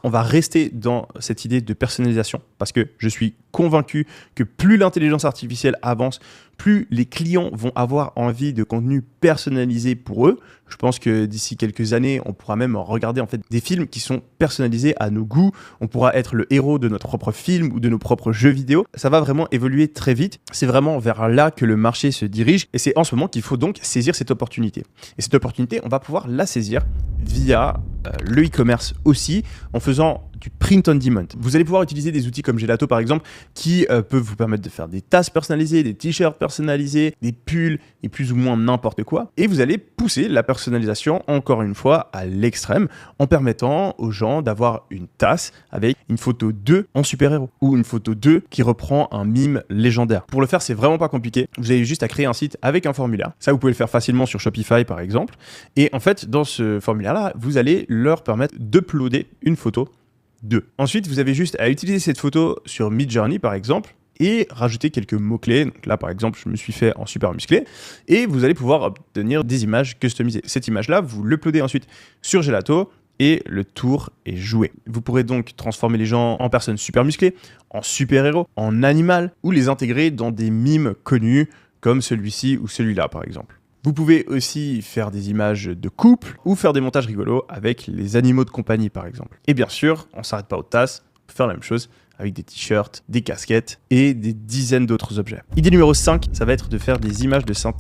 On va rester dans cette idée de personnalisation parce que je suis convaincu que plus l'intelligence artificielle avance, plus les clients vont avoir envie de contenu personnalisé pour eux. Je pense que d'ici quelques années, on pourra même regarder en fait des films qui sont personnalisés à nos goûts. On pourra être le héros de notre propre film ou de nos propres jeux vidéo. Ça va vraiment évoluer très vite. C'est vraiment vers là que le marché se dirige et c'est en ce moment qu'il faut donc saisir cette opportunité. Et cette opportunité, on va pouvoir la saisir via le e-commerce aussi, en faisant du print on demand. Vous allez pouvoir utiliser des outils comme Gelato par exemple, qui peuvent vous permettre de faire des tasses personnalisées, des t-shirts personnalisés, des pulls et plus ou moins n'importe quoi. Et vous allez pousser la personnalisation encore une fois à l'extrême, en permettant aux gens d'avoir une tasse avec une photo d'eux en super-héros, ou une photo d'eux qui reprend un mime légendaire. Pour le faire, c'est vraiment pas compliqué. Vous avez juste à créer un site avec un formulaire. Ça, vous pouvez le faire facilement sur Shopify par exemple. Et en fait, dans ce formulaire-là, vous allez leur permettre d'uploader une photo d'eux. Ensuite, vous avez juste à utiliser cette photo sur Midjourney par exemple et rajouter quelques mots-clés. Donc là, par exemple, je me suis fait en super musclé et vous allez pouvoir obtenir des images customisées. Cette image-là, vous l'uploadez ensuite sur Gelato et le tour est joué. Vous pourrez donc transformer les gens en personnes super musclées, en super-héros, en animal ou les intégrer dans des mimes connus comme celui-ci ou celui-là, par exemple. Vous pouvez aussi faire des images de couple ou faire des montages rigolos avec les animaux de compagnie par exemple. Et bien sûr, on ne s'arrête pas aux tasses, on peut faire la même chose avec des t-shirts, des casquettes et des dizaines d'autres objets. Idée numéro 5, ça va être de faire des images de synthèse.